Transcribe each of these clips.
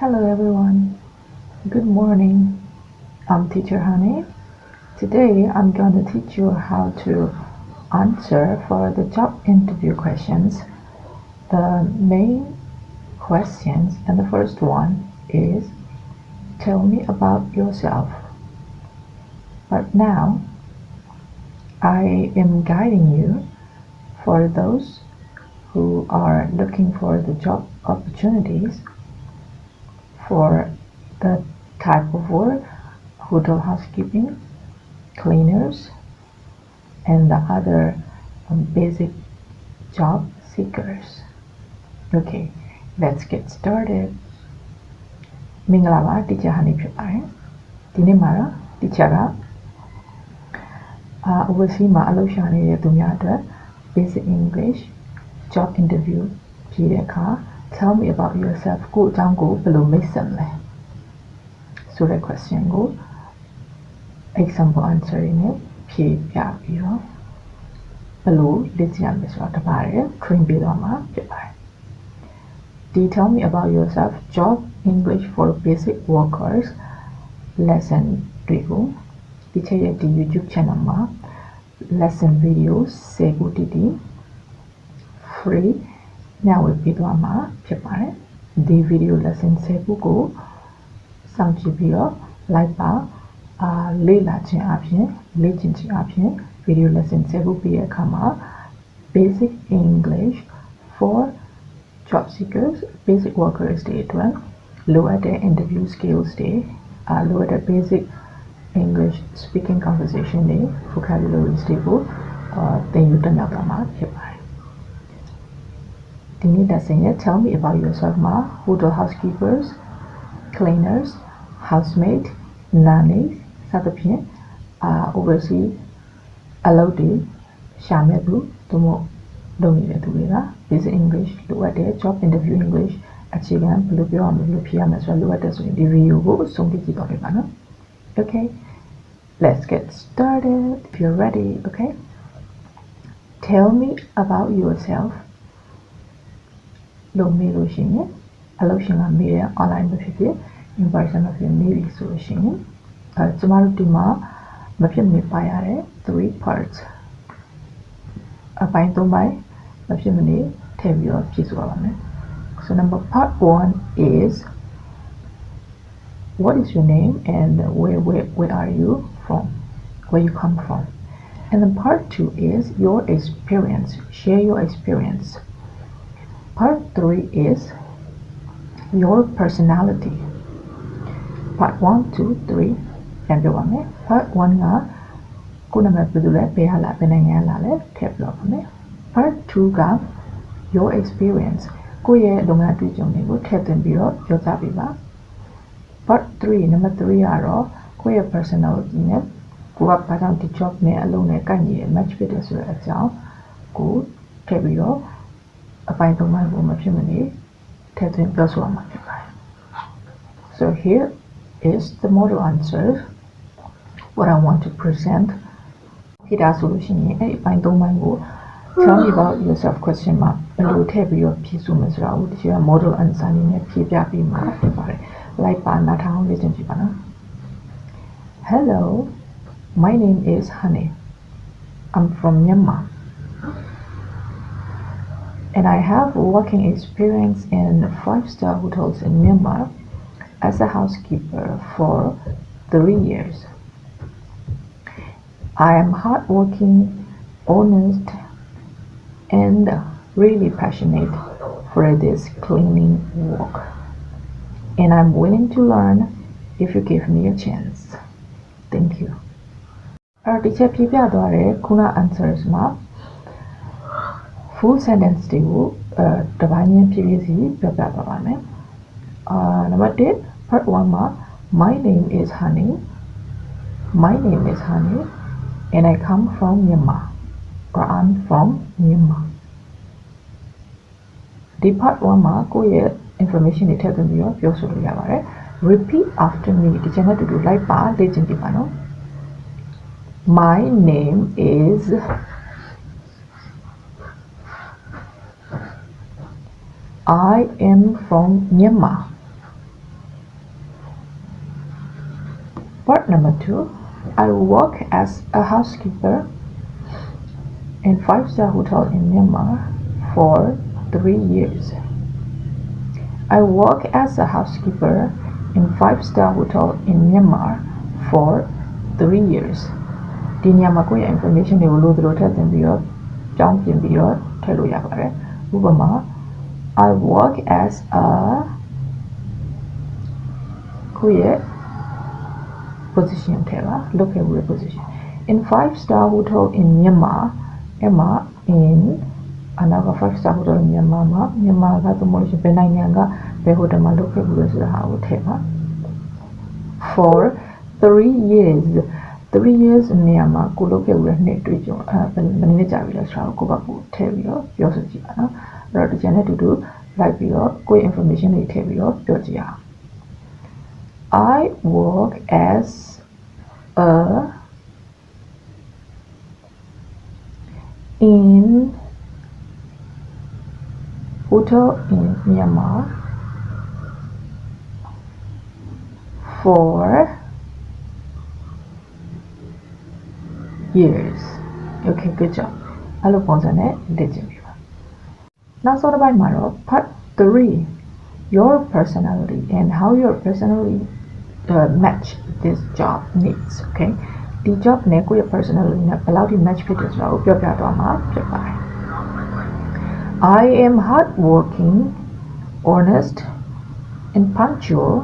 Hello everyone, good morning. I'm Teacher Honey. Today I'm going to teach you how to answer for the job interview questions. The main questions and the first one is tell me about yourself. But now I am guiding you for those who are looking for the job opportunities for the type of work, hotel housekeeping, cleaners, and the other basic job seekers. Okay, let's get started. မင်္ဂလာပါ teacher Honey ဖြစ်ပါတယ်ဒီနေ့မှာတော့ teacher ကoverseas မှာအလုပ်ရှာနေတဲ့သူများအတွက် basic English job interview ဖြေတဲ့အခါ tell me about yourself ကိုယ့်အကြောင်းကိုဘယ်လိုမိတ်ဆက်မလဲဆိုတဲ့ question ကို example answer တွေနဲ့ဖြေပြပြီးတော့ဘယ်လိုလေ့ကျင့်ရမလဲဆိုတာတစ်ပါးရယ် train ပေးသွားမှာဖြစ်ပါတယ်ဒီ tell me about yourself job English for basic workers lesson တွေကိုဒီချက်ရဲ့ဒီ YouTube channel မှာ lesson videos 10 ခုတည် free မျှဝေပေးသွားမှာဖြစ်ပါတယ်ဒီ video lesson 10 ခုကိုစောင့်ကြည့်ပြီးတော့ like ပါလေ့လာခြင်းအပြင်လေ့ကျင့်ခြင်းအပြင် video lesson 10 ခုပြည့်တဲ့အခါမှာ basic English for job seekers basic workers တွေအတွက်လိုအပ်တဲ့ interview skills တွေလိုအပ်တဲ့ basic English speaking conversation တွေ vocabularies တွေကိုသင်ယူတက်ရောက်သွားမှာဖြစ်ပါတယ်ဒီနေ့ lesson ရဲ့ tell me about yourself မှာ hotel housekeepers cleaners housemaid nannies စသဖြင့် overseas အလုပ်တွေရှာမဲ့သူတို့မို့လုပ်နေတဲ့သူတွေက basic English လိုအပ်တဲ့ job interview English အခြေခံဘယ်လိုပြောရမလဲဘယ်လိုဖြေရမလဲဆိုတော့လိုအပ်တဲ့ဆိုရင်ဒီ video ကိုအဆုံးထိကြည့်သွားပေးပါနော် okay let's get started if you're ready okay tell me about yourself လို့မေးလို့ရှိရင်အလုပ်ရှင်ကမေးတဲ့ online ပဲဖြစ်ဖြစ် in person ပဲဖြစ်မေးပြီးဆိုလို့ရှိရင်ကျမတို့ဒီမှာမဖြစ်မနေပါရတဲ့ three parts အပိုင်း3ပိုင်းမဖြစ်မနေထည့်ပြီးတော့ဖြည့်ဆိုရပါမယ် so number part 1 is what is your name and where are you from where you come from and then part 2 is your experience share your experience part 3 is your personality part 1 2 3ပြန်ပြောပါမယ် part 1ကကိုယ်နာမည်ဘယ်လိုလဲဘယ်ဟာလာဘယ်နိုင်ငံလာလဲထည့်ပြပါမယ် part 2က your experience ကိုယ့်ရဲ့လုပ်ငန်းအတွေ့အကြုံတွေကိုထည့်သွင်းပြီးတော့ပြောပြပေးပါ part 3 number 3ကတော့ကိုယ့်ရဲ့ personality နဲ့ကိုကဘာကြောင့်ဒီ job နဲ့အလုပ်နဲ့ကိုက်ညီတဲ့ match ဖြစ်တယ်ဆိုတဲ့အကြောင်းကိုထည့်ပြီးတော့အပိုင်း3ပိုင်းကိုမဖြစ်မနေထည့်သွင်းပြောဆိုရမှာဖြစ်ပါတယ် so here is the model answer what I want to present ဖြစ်တာဆိုလို့ရှိရင်အဲ့ဒီအပိုင်း3ပိုင်းကို tell me about yourself question မှာဘယ်လိုထည့်ပြီးတော့ဖြည့်ဆိုမယ်ဆိုတာကိုဒီက model answer အနေနဲ့ဖြည့်ပြပေးမှာဖြစ်ပါတယ် like ပါနားထောင်လေးတင်ပြပါနော် hello my name is Honey I'm from Myanmar and I have working experience in 5-star hotels in Myanmar as a housekeeper for 3 years I am hardworking honest and really passionate for this cleaning work and I'm willing to learn if you give me a chance thank you ဒီချက်ပြပြသွားတဲ့ခုန answers မှာ full sentence တွေကိုတပိုင်းချင်းဖြည်းဖြည်းစီပြောပြသွားပါမယ်number 1 part 1မှာ my name is Honey and I come from Myanmar or I'm from Myanmar ဒီ part 1မှာကိုယ့်ရဲ့ information တွေထည့်သွင်းပြီးတော့ပြောဆိုလို့ရပါတယ် repeat after me ဒီချက်နဲ့တူတူလိုက်ပါလေ့ကျင့်ကြည့်ပါနော် my name is I am from Myanmar Part number 2. I work as a housekeeper in 5-star hotel in Myanmar for 3 years. I work as a housekeeper in 5-star hotel in Myanmar for 3 years. ဒီနေရာမှာကိုယ့်ရဲ့ information တွေကိုလိုသလိုထည့်သွင်းပြီးတော့ကြောင်းပြင်ပြီးတော့ထည့်လို့ရပါတယ်။ဥပမာ I work as a ကိုယ့်ရဲ့ position ထည့်ပါလုပ်ခဲ့မှုရဲ့ position in 5-star hotel in Myanmar Emma in another 5-star hotel in Myanmar မှာမြန်မာကသမလို့ရှိရင်ဘယ်နိုင်ငံကဘယ်ဟိုတယ်မှာလုပ်ခဲ့မှုလဲဆိုတာဟာကိုထည့်ပါ for 3 years 3 years နေရာမှာကိုလုပ်ခဲ့မှုရဲ့နှစ်တွေ့ကြုံဘယ်နှစ်ကြာပြီလဲဆိုတာကိုယ့်ဘက်ကိုထည့်ပြီးတော့ပြောဆိုကြည့်ပါနော်အဲ့တော့ဒီကျန်တဲ့တူတူလိုက်ပြီးတော့ကိုယ့် information တွေထည့်ပြီးတော့ပြောကြည့်အောင် I work as a in hotel in Myanmar for years. Okay, good job. အဲ့လိုပုံစံနဲ့လေ့ကျင့်ပြပါနောက်ဆုံးတစ်ပိုင်းမှာတော့ part 3 your personality and how your personality match this job needs. Okay, ဒီ job နဲ့ကိုယ့်ရဲ့ personality နဲ့ဘယ်လောက်ထိ match ဖြစ်တယ်ဆိုတာကိုပြောပြသွားမှာဖြစ်ပါတယ် I am hardworking, honest, and punctual,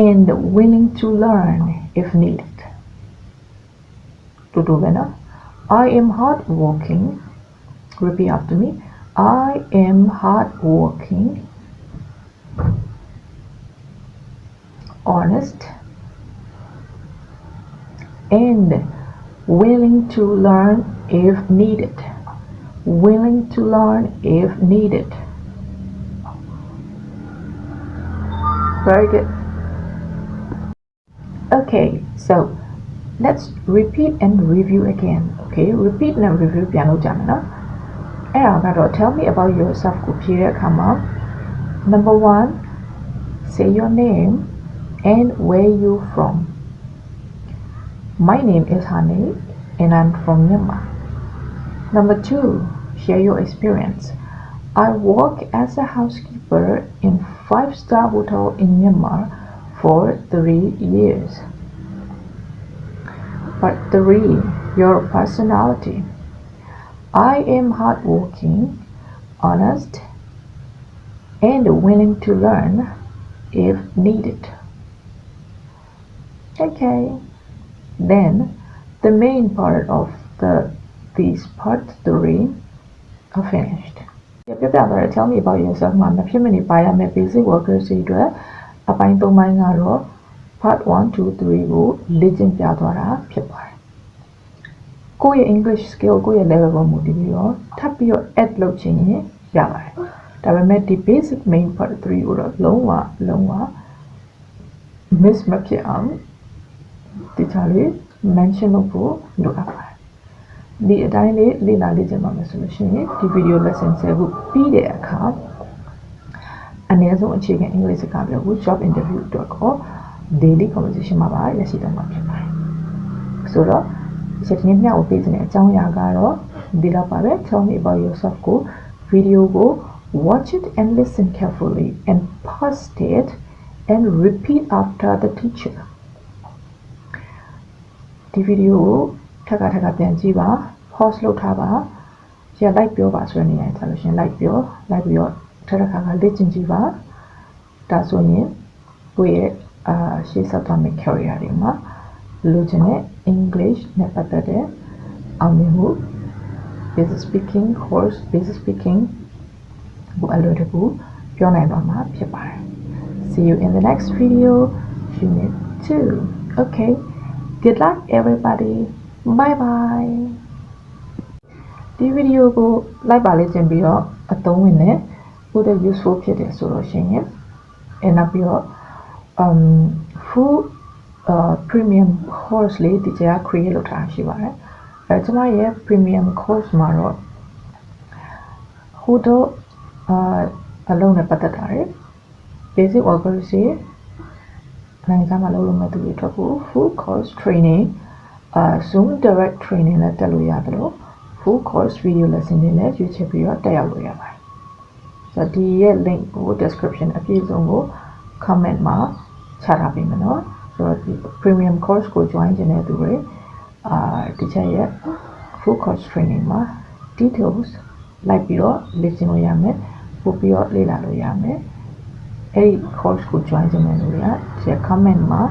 and willing to learn if needed. I am hardworking. Repeat after me. I am hardworking, honest, and willing to learn if needed. Willing to learn if needed. Very good. Okay, so let's repeat and review again. Okay, repeat and review piano jamana. Tell me about yourself. Number 1, say your name and where you from. My name is Hani and I'm from Myanmar. Number 2, share your experience. I work as a housekeeper in 5-star hotel in Myanmar for 3 years. Part 3, your personality. I am hardworking, honest, and willing to learn if needed. Okay, then the main part of these part 3 are finished. Tell me about yourself. Basic workers part 1, 2, 3 ကိုလေ့ကျင့်ပြသွားတာဖြစ်ပါတယ်။ကိုယ့်ရဲ့ English skill ကိုယ့်ရဲ့ level ကိုမူတည်ပြီးတော့ထပ်ပြီးတော့ add လုပ်ချင်ရင်ရပါတယ်။ဒါပေမဲ့ဒီ basic main part 3ကိုတော့လုံးဝ miss မဖြစ်အောင်ဒီချာလေး mention လုပ်ဖို့လိုအပ်ပါတယ်။ဒီအတိုင်းလေးလေ့လာလေ့ကျင့်ပါမယ်ဆိုလို့ရှိရင်ဒီ video lesson 10ခုပြီးတဲ့အခါအနည်းဆုံးအခြေခံ English စကားပြောဖို့ jobinterview.com daily conversation မှာပါရရှိတော့မှာဖြစ်ပါတယ်။ဆိုတော့ချက်ချင်းမျှဝေပေးခြင်းတဲ့အကြောင်းအရာကတော့ဒီလောက်ပါပဲ Tell me about yourself ကို video ကို watch it and listen carefully and pause it and repeat after the teacher. ဒီ video ကိုထပ်ခါပြန်ကြည့်ပါ pause လုပ်ထားပါရလိုက်ပြောပါဆိုတဲ့နေရာကျလို့ရှင်လိုက်ပြီးတော့ထပ်ခါလေ့ကျင့်ကြည့်ပါဒါဆိုရင်ကိုယ့်ရဲ့ရှေ့ဆက်သွားမယ့် career တွေမှာလိုချင်တဲ့ English နဲ့ပတ်သက်တဲ့အောင်မြင်မှု basic speaking course basic speaking ကိုအလွယ်တကူပြောနိုင်သွားမှာဖြစ်ပါတယ် See you in the next video unit 2 Okay, good luck everybody. Bye bye. ဒီ video ကို like ပါလေ့ကျင့်ပြီးတော့အသုံးဝင်တဲ့ကိုယ့်ရဲ့ useful ဖြစ်တယ်ဆိုတော့ရှင်ရင်နောက်ပြီးတော့full premium course လေးဒီကြား create လုပ်ထားရှိပါတယ်ကျွန်မရဲ့ premium course မှာတော့ hotel အလုံးနဲ့ပတ်သက်တာတွေ basic workers နိုင်ငံခြားမှာလုပ်လို့မဲ့သူတွေအတွက်ကို full course training Zoom direct training နဲ့တက်လို့ရတယ်လို့ full course video lesson တွေနဲ့ရွေးချယ်ပြီးတော့တက်ရောက်လို့ရပါတယ်ဆိုတော့ဒီရဲ့ link ကို description အပြည့်စုံကို comment မှာချထားပေးမယ်နော်ဆိုတော့ဒီ premium course ကို join ချင်တဲ့သူတွေteacher ရဲ့ full course training မှာ details လိုက်ပြီးတော့လေ့ကျင့်လို့ရမယ်ပို့ပြီးတော့လေ့လာလို့ရမယ်အဲ့ဒီ course ကို join ချင်တဲ့လူတွေကဒီ comment မှာ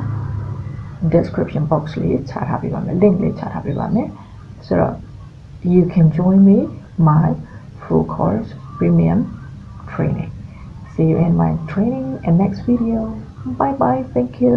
description box လေးချထားပေးပါမယ် link လေးချထားပေးပါမယ်ဆိုတော့ you can join me my full course premium training see you in my training and next video bye bye thank you